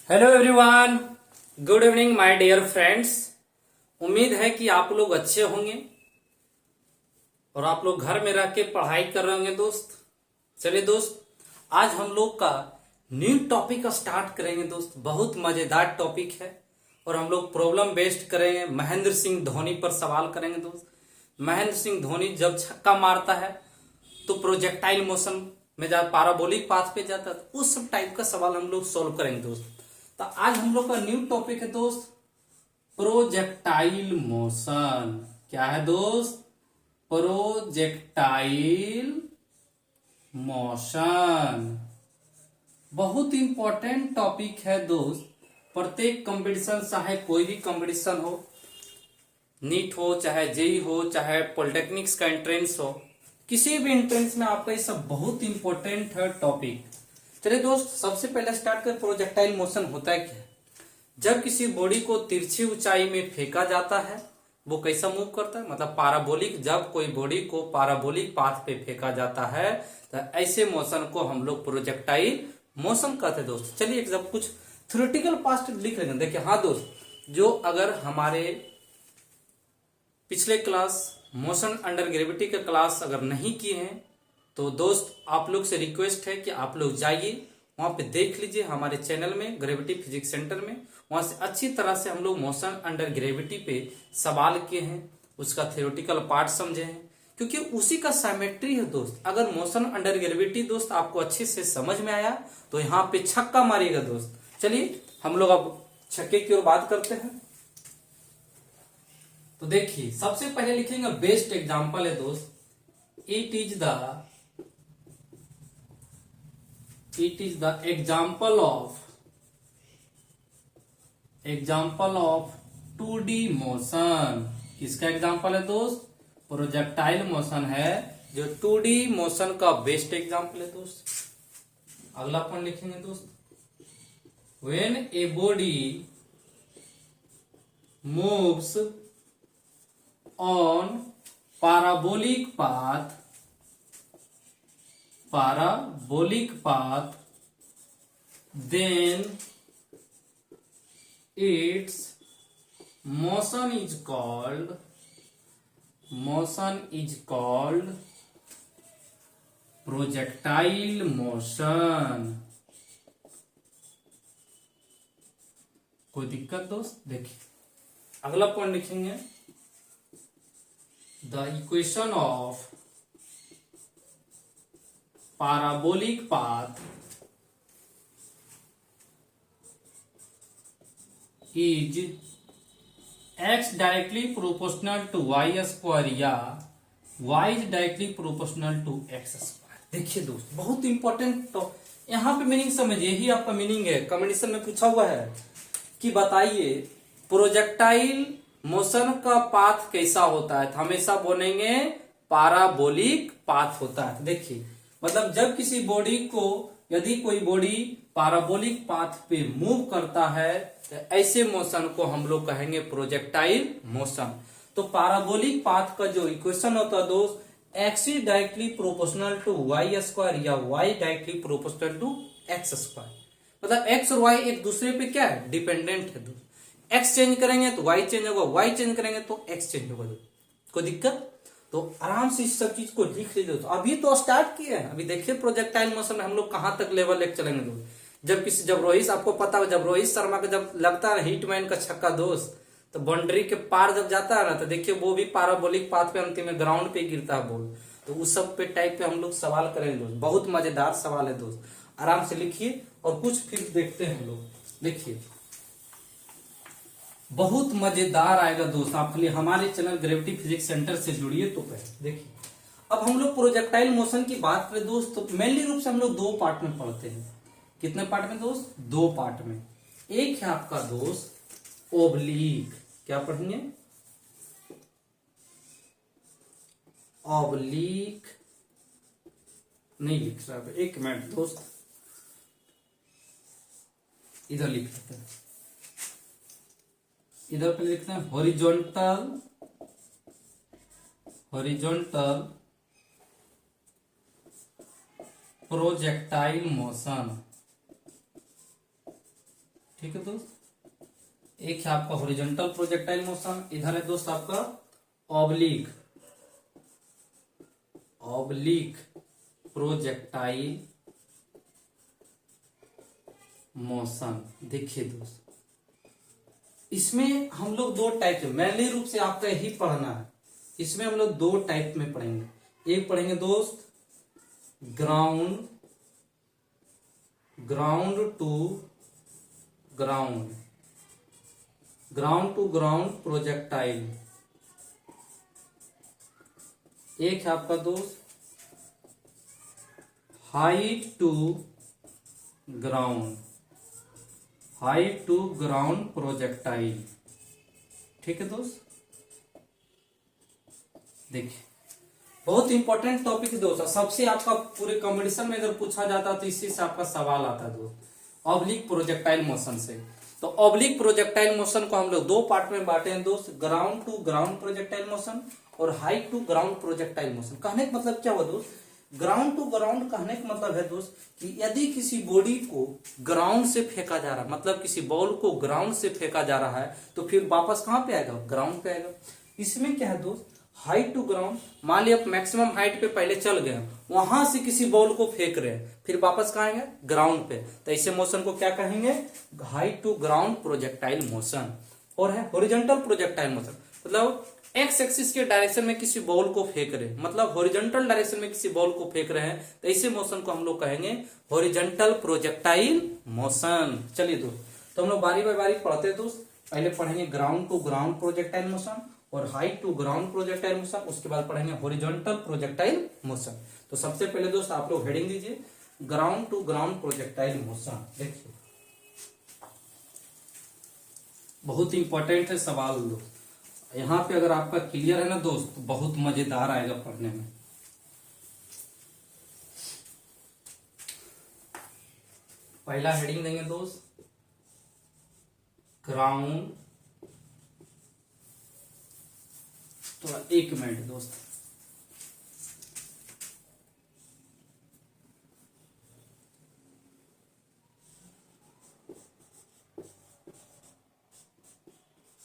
Hello everyone, good evening my dear friends. उम्मीद है कि आप लोग अच्छे होंगे और आप लोग घर में रह के पढ़ाई कर रहे होंगे दोस्त। चलिए दोस्त, आज हम लोग का न्यू टॉपिक स्टार्ट करेंगे दोस्त। बहुत मजेदार टॉपिक है और हम लोग प्रॉब्लम बेस्ड करेंगे। महेंद्र सिंह धोनी पर सवाल करेंगे दोस्त। महेंद्र सिंह धोनी जब छक्का मारता है तो प्रोजेक्टाइल मोशन में जा पाराबोलिक पाथ पे जाता है, तो उस सब टाइप का सवाल हम लोग सोल्व करेंगे दोस्त। तो आज हम लोग का न्यू टॉपिक है दोस्त, प्रोजेक्टाइल मोशन। क्या है दोस्त? Projectile motion. बहुत इंपॉर्टेंट टॉपिक है दोस्त। प्रत्येक कंपटीशन, चाहे कोई भी कंपटीशन हो, नीट हो, चाहे जेई हो, चाहे पॉलिटेक्निक्स का एंट्रेंस हो, किसी भी एंट्रेंस में आपका ये सब बहुत इंपॉर्टेंट है टॉपिक। चलिए दोस्त, सबसे पहले स्टार्ट कर। प्रोजेक्टाइल मोशन होता है क्या? जब किसी बॉडी को तिरछी ऊंचाई में फेंका जाता है, वो कैसा मूव करता है? मतलब पाराबोलिक। जब कोई बॉडी को पाराबोलिक पाथ पे फेंका जाता है तो ऐसे मोशन को हम लोग प्रोजेक्टाइल मोशन कहते हैं दोस्त। चलिए जब कुछ थ्योरेटिकल पास्ट लिख लेंगे। देखिए, हाँ दोस्त, जो अगर हमारे पिछले क्लास मोशन अंडर ग्रेविटी का क्लास अगर नहीं किए हैं तो दोस्त आप लोग से रिक्वेस्ट है कि आप लोग जाइए, वहां पे देख लीजिए हमारे चैनल में, ग्रेविटी फिजिक्स सेंटर में। वहां से अच्छी तरह से हम लोग मोशन अंडर ग्रेविटी पे सवाल किए हैं, उसका थ्योरेटिकल पार्ट समझे हैं, क्योंकि उसी का साइमेट्री है दोस्त। अगर मोशन अंडर ग्रेविटी दोस्त आपको अच्छे से समझ में आया तो यहाँ पे छक्का मारिएगा दोस्त। चलिए हम लोग अब छक्के की ओर बात करते हैं। तो देखिए, सबसे पहले लिखेंगे बेस्ट एग्जांपल है दोस्त, it is the example of 2D motion. किसका एग्जाम्पल है दोस्त? प्रोजेक्टाइल मोशन है, जो 2D मोशन का बेस्ट एग्जाम्पल है दोस्त। अगला पॉइंट लिखेंगे दोस्त, when a body moves on parabolic path, then its motion is called projectile motion। कोई दिक्कत दोस्त? देखिए अगला पॉइंट लिखेंगे, the equation of parabolic path is x directly proportional to y square या y is directly proportional to x square। देखिए दोस्त, बहुत इंपॉर्टेंट। तो यहाँ पे मीनिंग समझिए, यही आपका मीनिंग है। कॉम्बिनेशन में पूछा हुआ है कि बताइए प्रोजेक्टाइल मोशन का पाथ कैसा होता है, तो हमेशा बोलेंगे पाराबोलिक पाथ होता है। देखिए, मतलब जब किसी बॉडी को, यदि कोई बॉडी पाराबोलिक पाथ पे मूव करता है तो ऐसे मोशन को हम लोग कहेंगे प्रोजेक्टाइल मोशन। तो पाराबोलिक पाथ का जो इक्वेशन होता है दोस्त, x is directly proportional to y square या y directly proportional to x square. मतलब एक्स और वाई एक दूसरे पे क्या है? डिपेंडेंट है दोस्त। एक्स चेंज करेंगे तो वाई चेंज होगा, वाई चेंज करेंगे तो एक्स चेंज होगा। कोई दिक्कत? तो आराम से इस सब चीज को लिख लीजिए। तो अभी तो स्टार्ट किए हैं, अभी देखिए प्रोजेक्टाइल मोशन में हम लोग कहां तक लेवल लेके चलेंगे दोस्त। जब रोहित, आपको पता है, जब रोहित शर्मा का जब लगता है हिटमैन का छक्का दोस्त, तो बाउंड्री के पार जब जाता है ना, तो देखिए वो भी पाराबोलिक पाथ पे अंतिम में ग्राउंड पे गिरता है बॉल। तो उस सब पे टाइप पे हम लोग सवाल करेंगे दोस्त। बहुत मजेदार सवाल है दोस्त, आराम से लिखिए और कुछ फिर देखते हैं हम लोग। देखिए बहुत मजेदार आएगा दोस्त। आप खाली हमारे चैनल ग्रेविटी फिजिक्स सेंटर से जुड़िए तो पहले देखिए। अब हम लोग प्रोजेक्टाइल मोशन की बात करें दोस्त, तो मेनली रूप से हम लोग दो पार्ट में पढ़ते हैं। कितने पार्ट में दोस्त? दो पार्ट में। एक है आपका दोस्त ओब्लिक। क्या पढ़ेंगे? ओब्लिक नहीं लिख रहा, एक मिनट दोस्त, इधर लिख लेते हैं। इधर पे लिखते हैं हॉरिजॉन्टल प्रोजेक्टाइल मोशन। ठीक है दोस्त, एक है आपका हॉरिजॉन्टल प्रोजेक्टाइल मोशन, इधर है दोस्त आपका ऑब्लिक प्रोजेक्टाइल मोशन। देखिए दोस्त, इसमें हम लोग दो टाइप में मैनली रूप से आपका यही पढ़ना है। इसमें हम लोग दो टाइप में पढ़ेंगे। एक पढ़ेंगे दोस्त ग्राउंड टू ग्राउंड प्रोजेक्टाइल। एक है आपका दोस्त हाइट टू ग्राउंड प्रोजेक्टाइल। ठीक है दोस्त, देखिए बहुत इंपॉर्टेंट टॉपिक है दोस्त। सबसे आपका पूरे कंपटीशन में अगर पूछा जाता तो इसी से आपका सवाल आता है दोस्त, ऑब्लिक प्रोजेक्टाइल मोशन से। तो ऑब्लिक प्रोजेक्टाइल मोशन को हम लोग दो पार्ट में बांटे हैं दोस्त, ground to ground projectile motion और height to ground projectile motion. कहने का मतलब क्या हुआ दोस्त, ग्राउंड टू ग्राउंड कहने का मतलब है दोस्त कि यदि किसी बॉडी को ग्राउंड से फेंका जा रहा है, मतलब किसी बॉल को ग्राउंड से फेंका जा रहा है, तो फिर वापस कहां पे आएगा, ग्राउंड पे आएगा। इसमें क्या है दोस्त, हाइट टू ग्राउंड, मान लिया आप मैक्सिमम हाइट पे पहले चल गए, वहां से किसी बॉल को फेंक रहे हैं, फिर वापस कहां आएंगे, ग्राउंड पे, तो ऐसे मोशन को क्या कहेंगे, height to ground projectile motion. और है हॉरिजॉन्टल प्रोजेक्टाइल मोशन, मतलब एक्स एक्सिस के डायरेक्शन में किसी बॉल को फेंक रहे हैं, मतलब हॉरिजॉन्टल डायरेक्शन में किसी बॉल को फेंक रहे हैं, तो ऐसे मोशन को हम लोग कहेंगे हॉरिजॉन्टल प्रोजेक्टाइल मोशन। चलिए दोस्त, तो हम लोग बारी बारी बारी पढ़ते हैं दोस्त। पहले पढ़ेंगे ground to ground projectile motion और height to ground projectile motion, उसके बाद पढ़ेंगे हॉरिजॉन्टल प्रोजेक्टाइल मोशन। तो सबसे पहले दोस्त आप लोग हेडिंग दीजिए ground to ground projectile motion. देखिए बहुत इंपॉर्टेंट है सवाल दोस्त, यहां पे अगर आपका क्लियर है ना दोस्त तो बहुत मजेदार आएगा पढ़ने में। पहला हेडिंग देंगे दोस्त ग्राउंड, थोड़ा एक मिनट दोस्त,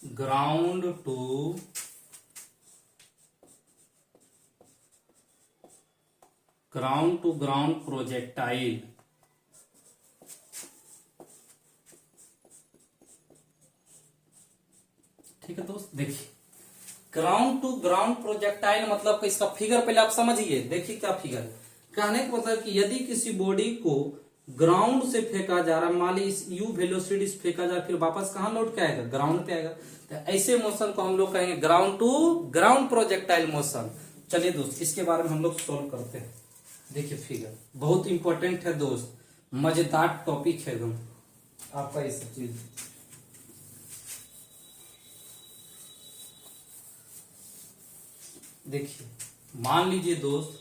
ग्राउंड टू ग्राउंड प्रोजेक्टाइल। ठीक है दोस्त, देखिए ग्राउंड टू ग्राउंड प्रोजेक्टाइल मतलब कि इसका फिगर पहले आप समझिए। देखिए क्या फिगर कहने का मतलब कि यदि किसी बॉडी को ग्राउंड से फेंका जा रहा है, मान ली इस यू वेलोसिटी से फेंका जा रहा है, फिर वापस कहां लौट के आएगा, ग्राउंड पे आएगा, तो ऐसे मोशन को हम लोग कहेंगे ground to ground projectile motion. चलिए दोस्त इसके बारे में हम लोग सोल्व करते हैं। देखिए फिगर बहुत इंपॉर्टेंट है दोस्त, मजेदार टॉपिक है एकदम आपका ये सब चीज। देखिए मान लीजिए दोस्त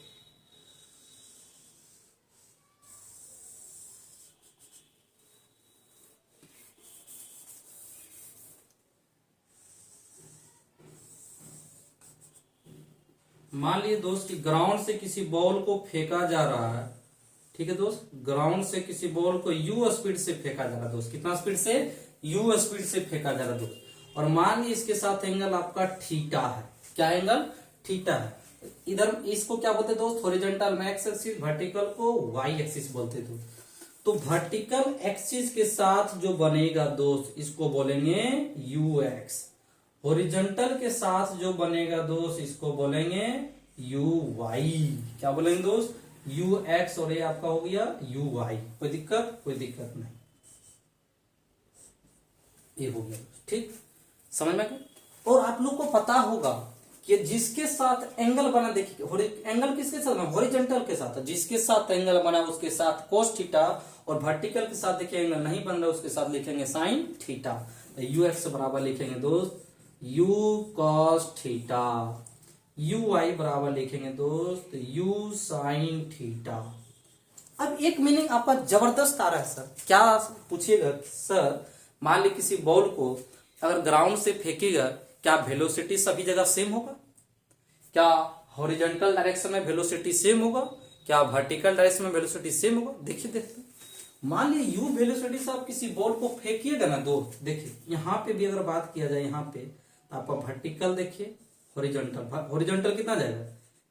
कि ग्राउंड से किसी बॉल को फेंका जा रहा है। ठीक है दोस्त, ग्राउंड से किसी बॉल को यू स्पीड से फेंका जा रहा है दोस्त, कितना स्पीड से, यू स्पीड से फेंका जा रहा है दोस्त। और मान लीजिए इसके साथ एंगल आपका थीटा है, क्या एंगल, थीटा है। इधर इसको क्या बोलते हैं दोस्त, हॉरिजॉन्टल में एक्स एक्सिस, वर्टिकल को वाई एक्सिस बोलते हैं दोस्त। तो वर्टिकल एक्सिस के साथ जो बनेगा दोस्त इसको बोलेंगे यू एक्स, हॉरिजॉन्टल के साथ जो बनेगा दोस्त इसको बोलेंगे यू वाई। क्या बोलेंगे दोस्त, यू एक्स, और ये आपका हो गया यू वाई। कोई दिक्कत, कोई दिक्कत नहीं, ये हो गया ठीक, समझ में। और आप लोग को पता होगा कि जिसके साथ एंगल बना, देखिए एंगल किसके साथ बना, हॉरिजॉन्टल के साथ, जिसके साथ एंगल बना उसके साथ कोस थीटा, और वर्टिकल के साथ देखिए एंगल नहीं बन रहा उसके साथ लिखेंगे साइन थीटा। तो यू एक्स बराबर लिखेंगे दोस्त u cos theta, u y बराबर लिखेंगे दोस्त यू साइन थीटा। अब एक मीनिंग आपका जबरदस्त आ रहा है सर, क्या पूछिएगा सर, मान ली किसी बॉल को अगर ग्राउंड से फेंकेगा क्या वेलोसिटी सभी जगह सेम होगा, क्या हॉरिजॉन्टल डायरेक्शन में वेलोसिटी सेम होगा, क्या वर्टिकल डायरेक्शन में वेलोसिटी सेम होगा। देखिए देखते मान लीजिए यू वेलोसिटी से आप किसी बॉल को फेंकिएगा ना दोस्त, देखिए यहाँ पे भी अगर बात किया जाए, यहाँ पे तो आपका वर्टिकल देखिए, हॉरिजॉन्टल, हॉरिजॉन्टल कितना जाएगा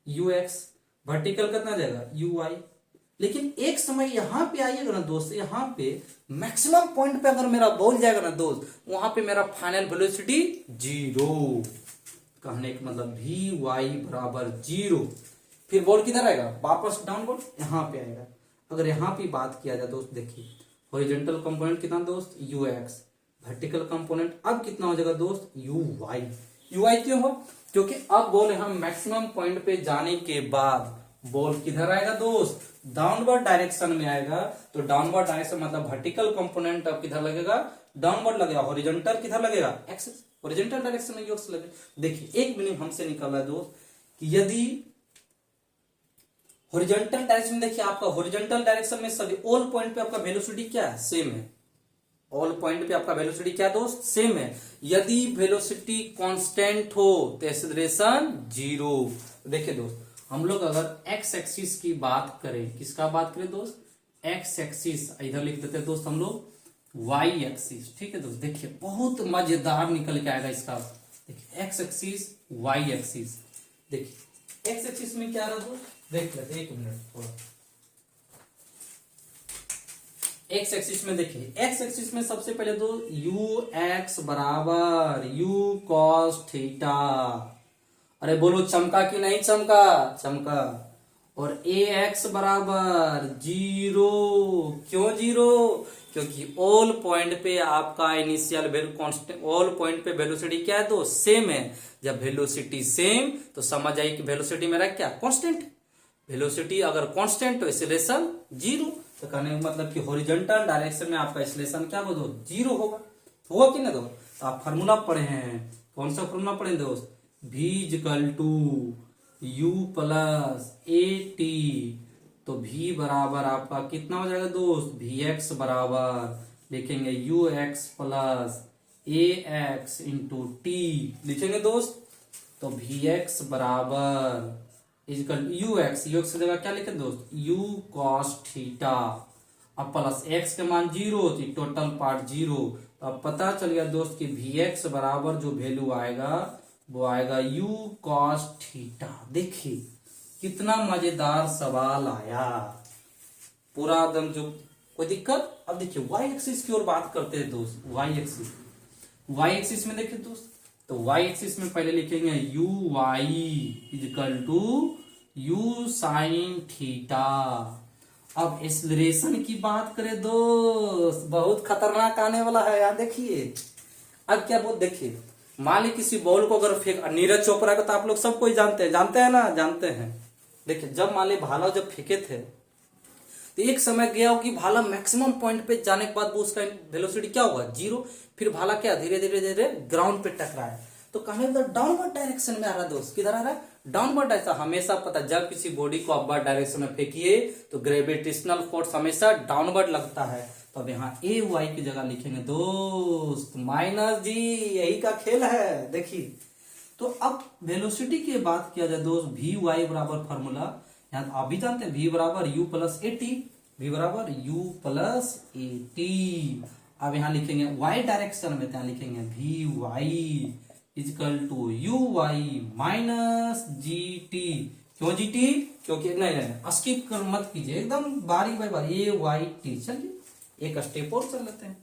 यू एक्स, वर्टिकल कितना जाएगा यू वाई। लेकिन एक समय यहां पे आइएगा ना दोस्त, यहाँ पे मैक्सिमम पॉइंट पे अगर मेरा बॉल जाएगा ना दोस्त, वहां पे मेरा फाइनल वेलोसिटी जीरो। कहने का मतलब वी वाई बराबर जीरो। फिर बॉल किधर आएगा, वापस डाउनवर्ड यहाँ पे आएगा। अगर यहाँ पे बात किया जाए दोस्त, देखिए हॉरिजॉन्टल कंपोनेंट कितना दोस्त यू एक्स, वर्टिकल कंपोनेंट अब कितना हो जाएगा दोस्त यू वाई। यू वाई क्यों हो, क्योंकि अब बॉल यहाँ मैक्सिमम पॉइंट पे जाने के बाद बॉल किधर आएगा दोस्त, डाउनवर्ड डायरेक्शन में आएगा। तो डाउनवर्ड डायरेक्शन मतलब वर्टिकल कंपोनेंट अब किधर लगेगा, डाउनवर्ड लगेगा। हॉरिजॉन्टल किधर लगेगा, एक्सिस, हॉरिजॉन्टल डायरेक्शन में एक्स लगेगा। देखिए एक मिनट हमसे निकल रहा है दोस्त कि यदि हॉरिजॉन्टल डायरेक्शन, देखिए आपका हॉरिजॉन्टल डायरेक्शन में सभी ऑल पॉइंट पे आपका वेलोसिटी क्या है, सेम है। ऑल पॉइंट पे आपका वेलोसिटी क्या दोस्त, सेम है। यदि वेलोसिटी कांस्टेंट हो तो एक्सेलरेशन जीरो। देखिए दोस्त हम लोग अगर एक्स एक्सिस की बात करें, किसका बात करें दोस्त, एक्स एक्सिस, इधर लिख देते हैं दोस्त हम लोग वाई एक्सिस। ठीक है दोस्त, देखिए बहुत मजेदार निकल के आएगा इसका। देखिए एक्स एक्सिस वाई एक्सिस, देखिए एक्स एक्सिस में क्या रहा दोस्त, देख लेते एक मिनट थोड़ा। एक्स एक्सिस में देखिए, एक्स एक्सिस में सबसे पहले तो यू एक्स बराबर यू कॉस थीटा। अरे बोलो चमका कि नहीं चमका, चमका। और ए एक्स बराबर जीरो, क्यों जीरो, क्योंकि ऑल पॉइंट पे आपका initial value constant, all point पे वेलोसिटी क्या है तो सेम है। जब वेलोसिटी सेम तो समझ आइए कि वेलोसिटी मेरा क्या कांस्टेंट। वेलोसिटी अगर कांस्टेंट तो एक्सेलरेशन जीरो। तो कहने का मतलब कि हॉरिजॉन्टल डायरेक्शन में आपका एक्सेलरेशन क्या बोलो जीरो होगा। होगा कि ना दोस्त, तो आप फार्मूला पढ़े हैं, कौन सा फार्मूला पढ़े दोस्त, v equal to u plus a t. तो v बराबर आपका कितना हो जाएगा दोस्त, वी एक्स बराबर लिखेंगे you x plus A x into T लिखेंगे दोस्त। तो वी एक्स बराबर इक्वल यू एक्स की जगह क्या लिखे दोस्त यू कॉस थीटा। अब प्लस एक्स के मान जीरो थी, टोटल पार्ट जीरो। तो अब पता चल गया दोस्त कि वी एक्स बराबर जो वैल्यू आएगा वो आएगा यू कॉस थीटा। देखिए कितना मजेदार सवाल आया, पूरा एकदम जो कोई दिक्कत। अब देखिए वाई एक्सिस की ओर बात करते हैं दोस्त, वाई एक्सिस, वाई एक्सिस में देखिए दोस्त, तो वाई एक्सिस में पहले लिखेंगे u y equal to u sine theta. अब एक्सेलरेशन की बात करें दोस्त, बहुत खतरनाक आने वाला है यार। देखिए अब क्या बोल, देखिए मान ली किसी बॉल को अगर फेंक, नीरज चोपड़ा को तो आप लोग सब कोई जानते हैं ना, जानते हैं। देखिए जब मान ली भाला जब फेंके थे तो एक समय गया हो कि भाला मैक्सिमम पॉइंट पे जाने के बाद वो उसका वेलोसिटी क्या होगा जीरो। फिर भाला क्या धीरे धीरे धीरे ग्राउंड पे टकराया। तो कहने तो डाउनवर्ड डायरेक्शन में आ रहा है दोस्त, किधर आ रहा है डाउनवर्ड डायरेक्शन। हमेशा पता, जब किसी बॉडी को अपवर्ड डायरेक्शन में फेंकिए तो ग्रेविटेशनल फोर्स हमेशा डाउनवर्ड लगता है। तो अब यहाँ ए वाई की जगह लिखेंगे दोस्त माइनस जी, यही का खेल है। देखिए तो अब वेलोसिटी की बात किया जाए दोस्त, वी वाई बराबर फॉर्मूला यहाँ आप भी जानते हैं, वी बराबर u plus a t, v बराबर यू प्लस ए टी। अब यहाँ लिखेंगे वाई डायरेक्शन में, यहाँ लिखेंगे v y equal to u y minus g t. क्यों जी टी, क्योंकि नहीं स्किप कर मत कीजिए, एकदम बारी बारी बारी, ए वाई टी। चलिए एक स्टेप और चल लेते हैं,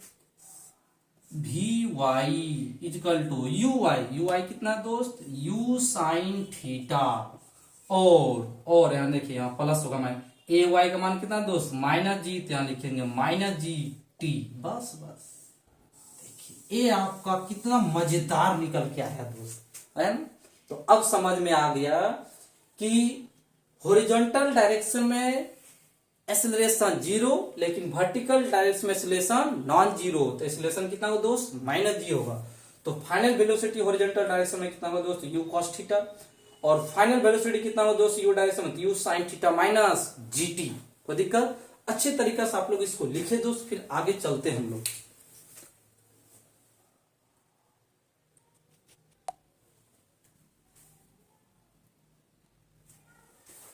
v y equal to u y कितना दोस्त यू साइन थीटा। और यहां देखिए यहाँ प्लस होगा, मैं ए वाई का मान कितना दोस्त माइनस जी, यहाँ लिखेंगे माइनस जी टी। बस बस देखिए ये आपका कितना मजेदार निकल के आया दोस्त, है ना। तो अब समझ में आ गया कि हॉरिजॉन्टल डायरेक्शन में एक्सेलरेशन जीरो, लेकिन वर्टिकल डायरेक्शन में एक्सेलरेशन नॉन जीरो। तो एक्सेलरेशन कितना होगा दोस्त माइनस जी होगा। तो फाइनल वेलोसिटी हॉरिजॉन्टल डायरेक्शन में कितना होगा दोस्त यू कॉस थीटा, और फाइनल वेलोसिटी कितना होगा दोस्त यू डायरेक्शन में you sine theta minus GT. कोई दिक्कत, अच्छे तरीके से आप लोग इसको लिखे दोस्त, फिर आगे चलते हैं हम लोग।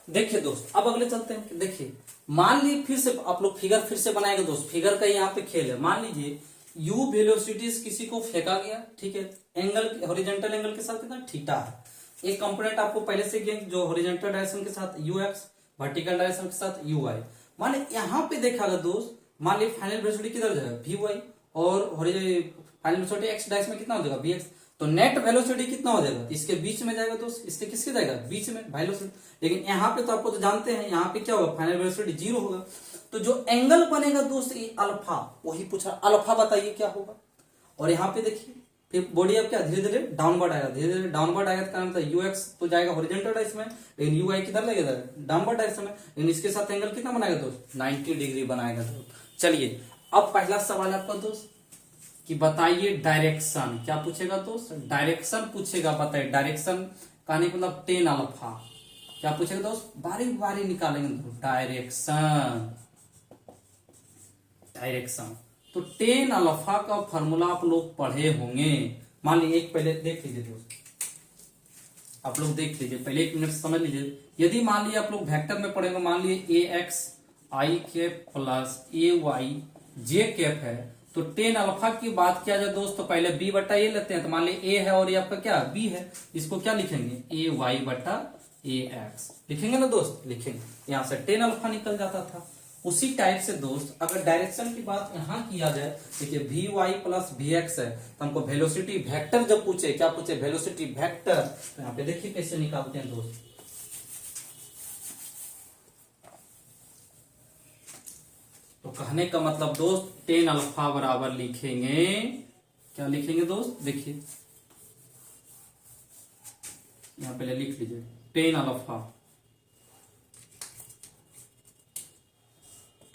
देखिए दोस्त, अब अगले चलते हैं। देखिए मान लीजिए, फिर से आप लोग फिगर फिर से बनाएंगे दोस्त। फिगर का यहाँ पे खेल है। मान लीजिए u वेलोसिटीज किसी को फेंका गया, ठीक है, एंगल हॉरिजॉन्टल एंगल के साथ कितना थीटा है। एक कंपोनेंट आपको पहले से किया जो हॉरिजॉन्टल डायरेक्शन के साथ ux, वर्टिकल डायरेक्शन के साथ uy। मान लीजिए यहाँ पे देखा गया दोस्त, मान लीजिए फाइनल वेलोसिटी किधर जाएगा vy, और फाइनल वेलोसिटी x डायरेक्शन में कितना हो जाएगा vx। तो नेट वेलोसिटी कितना हो जाएगा, इसके बीच में जाएगा दोस्त, इसके किसके जाएगा, बीच में वेलोसिटी। लेकिन यहाँ पे तो आपको तो जानते हैं यहाँ पे क्या होगा, फाइनल वेलोसिटी 0 होगा। तो जो एंगल बनेगा दोस्त ये अल्फा, वही पूछा अल्फा बताइए क्या होगा। और यहाँ पे देखिए फिर बॉडी अब क्या धीरे धीरे डाउनवर्ड आएगा, धीरे धीरे डाउनवर्ड आएगा, कारण मतलब यूएक्स तो जाएगा हॉरिजॉन्टल डायरेक्शन में, लेकिन यूआई किधर लगेगा, डाउनवर्ड डायरेक्शन में। लेकिन इसके साथ एंगल कितना बनाएगा दोस्त, 90 डिग्री बनाएगा दोस्त। चलिए अब पहला सवाल आपका दोस्त कि बताइए डायरेक्शन, क्या पूछेगा दोस्त, डायरेक्शन पूछेगा। बताइए डायरेक्शन कहने का मतलब 10 अल्फा। क्या पूछेगा दोस्त, बारी बारी निकालेंगे दोस्त। डायरेक्शन, डायरेक्शन तो 10 अल्फा का फॉर्मूला आप लोग पढ़े होंगे। मान लीजिए एक पहले देख लीजिए दोस्त, आप लोग देख लीजिए पहले, 1 मिनट समझ लीजिए। यदि मान लीजिए आप लोग वेक्टर में पढ़ेंगे, मान लीजिए ए x i cap plus A Y j cap है, तो 10 अल्फा की बात किया जाए दोस्त तो पहले बी बटा ए लेते हैं। तो मान लीजिए ए है और ये आपका क्या बी है, इसको क्या लिखेंगे, ए वाई बटा ए एक्स लिखेंगे ना दोस्त, लिखेंगे। यहां से 10 अल्फा निकल जाता था। उसी टाइप से दोस्त अगर डायरेक्शन की बात यहां किया जाए, देखिए v y plus v x है, तो हमको वेलोसिटी वेक्टर जब पूछे, क्या पूछे, वेलोसिटी वेक्टर, तो यहाँ पे देखिए कैसे निकालते हैं दोस्त। तो कहने का मतलब दोस्त 10 अल्फा बराबर लिखेंगे, क्या लिखेंगे दोस्त, देखिए यहां पहले लिख लीजिए 10 अल्फा,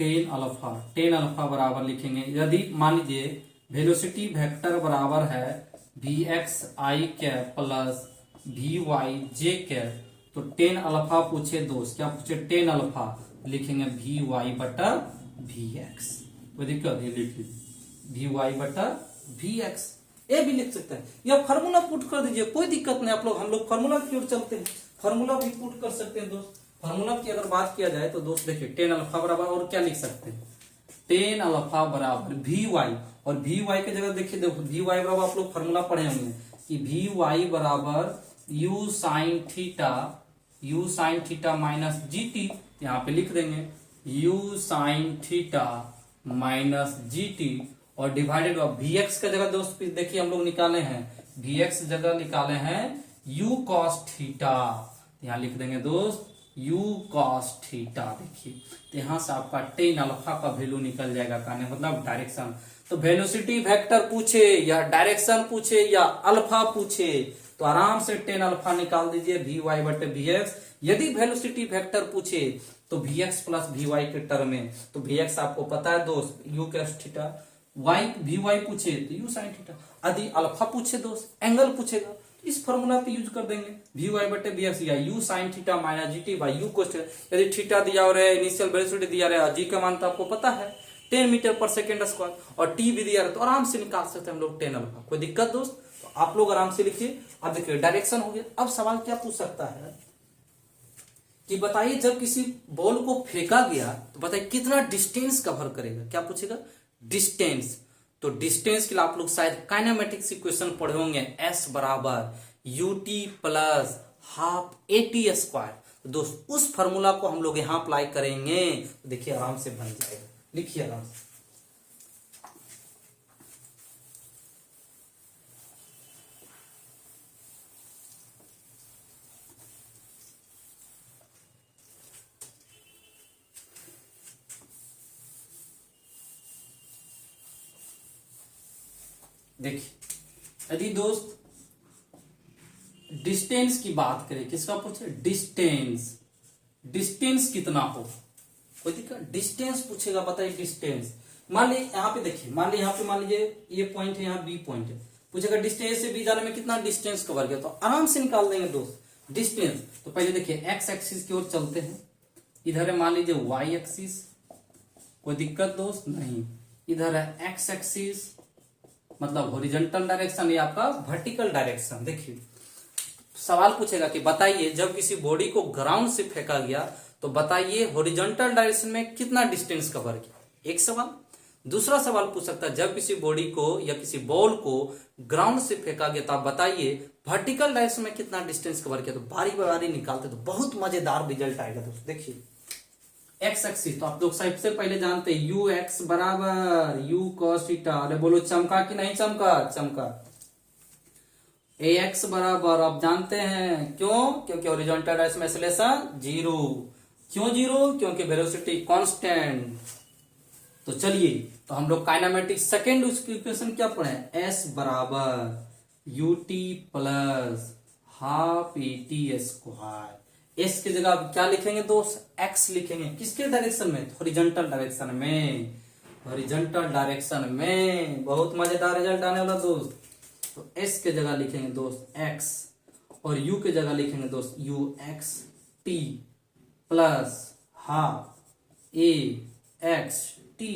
10 अल्फा बराबर लिखेंगे। यदि मान लीजिए वेलोसिटी वेक्टर बराबर है v x i cap plus v y j cap, तो 10 अल्फा पूछे दोस्त, क्या पूछे 10 अल्फा, लिखेंगे वी वाई बटा वी एक्स। कोई दिक्कत, ये लिख लीजिए वी वाई बटा वी एक्स। ये भी लिख सकते हैं, या फार्मूला पुट कर दीजिए, कोई दिक्कत नहीं। आप लोग, हम लोग फार्मूला की ओर चलते हैं, फार्मूला भी पुट कर सकते हैं दोस्त। फार्मूला की अगर बात किया जाए तो दोस्त देखिए 10 अल्फा बराबर, और क्या लिख सकते हैं, 10 अल्फा बराबर वी वाई, और वी वाई की जगह देखिए, देखो वी वाई बराबर आप लोग फार्मूला पढ़े होंगे कि वी वाई बराबर you sine theta, you sine theta minus g T. यहाँ पे लिख देंगे you sine theta minus g T, और डिवाइडेड बाय वी एक्स का जगह दोस्त देखिए हम लोग निकाले हैं, वी एक्स जगह निकाले हैं यू कॉस थीटा, यहाँ लिख देंगे दोस्त u cos थीटा। देखिए तो यहां से आपका 10 अल्फा का वैल्यू निकल जाएगा, कहने मतलब डायरेक्शन। तो वेलोसिटी वेक्टर पूछे या डायरेक्शन पूछे या अल्फा पूछे, तो आराम से 10 अल्फा निकाल दीजिए वी वाई बटे वी एक्स। यदि वेलोसिटी वेक्टर पूछे तो v x plus v y के टर्म में, तो वी एक्स आपको पता है दोस्त u cos theta, y v y पूछे तो यू साइन थीटा। यदि अल्फा पूछे दोस्त, एंगल पूछेगा, इस फॉर्मूला पे यूज कर देंगे वी वाई बटे वी एक्स, या u sine theta minus g t by u cos. यदि थीटा दिया और इनिशियल वेलोसिटी दिया रहे, जी का मान तो आपको पता है 10 मीटर पर सेकेंड स्क्वायर, और टी भी दिया रहे, तो आराम से निकाल सकते हैं हम लोग 10 अल्फा। कोई दिक्कत दोस्त, तो आप लोग आराम से लिखिए। अब देखिए डायरेक्शन हो गया। अब सवाल क्या पूछ सकता है कि बताइए जब किसी बॉल को फेंका गया तो बताइए कितना डिस्टेंस कवर करेगा, क्या पूछेगा, डिस्टेंस। तो डिस्टेंस के लिए आप लोग शायद काइनेमेटिक्स इक्वेशन पढ़े होंगे, एस बराबर UT plus half eighty square. दोस्त उस फॉर्मूला को हम लोग यहां अप्लाई करेंगे, तो देखिए आराम से बन जाएगा, लिखिए आराम से। देखिए यदि दोस्त डिस्टेंस की बात करें, किसका पूछे, डिस्टेंस, डिस्टेंस कितना हो, कोई दिक्कत, डिस्टेंस पूछेगा। बताइए डिस्टेंस, मान लीजिए यहाँ पे देखिए, मान लीजिए यहाँ पे, मान लीजिए ये पॉइंट है, यहाँ बी पॉइंट है, पूछेगा डिस्टेंस से बी जाने में कितना डिस्टेंस कवर किया, तो आराम से निकाल देंगे दोस्त डिस्टेंस। तो पहले देखिए एक्स एक्सिस की ओर चलते हैं, इधर है मान लीजिए वाई एक्सिस, कोई दिक्कत दोस्त नहीं, इधर है एक्स एक्सिस मतलब हॉरिजॉन्टल डायरेक्शन, ये आपका वर्टिकल डायरेक्शन। देखिए सवाल पूछेगा कि बताइए जब किसी बॉडी को ग्राउंड से फेंका गया तो बताइए हॉरिजॉन्टल डायरेक्शन में कितना डिस्टेंस कवर किया, एक सवाल। दूसरा सवाल पूछ सकता है जब किसी बॉडी को या किसी बॉल को ग्राउंड से फेंका गया तो आप बताइए वर्टिकल डायरेक्शन में कितना डिस्टेंस कवर किया। तो बारी बारी निकालते तो बहुत मजेदार रिजल्ट आएगा दोस्तों। देखिए एक्स एक्सिस तो आप लोग सबसे पहले जानते हैं यू एक्स बराबर यू कॉस थीटा। अरे बोलो चमका कि नहीं चमका, चमका। ए एक्स बराबर आप जानते हैं क्यों, क्योंकि हॉरिजॉन्टल डायरेक्शन में एक्सेलरेशन जीरो। क्यों जीरो, क्योंकि वेलोसिटी कांस्टेंट। तो चलिए तो हम लोग काइनेमेटिक्स सेकेंड उसकी इक्वेशन क्या पढ़े, एस बराबर U T plus half A T square. S की जगह आप क्या लिखेंगे दोस्त, एक्स लिखेंगे। किसके डायरेक्शन में, हॉरिजॉन्टल डायरेक्शन में, हॉरिजॉन्टल डायरेक्शन में। बहुत मजेदार रिजल्ट आने वाला दोस्त। तो एस के जगह लिखेंगे दोस्त एक्स और यू के जगह लिखेंगे दोस्त you x T plus half A x T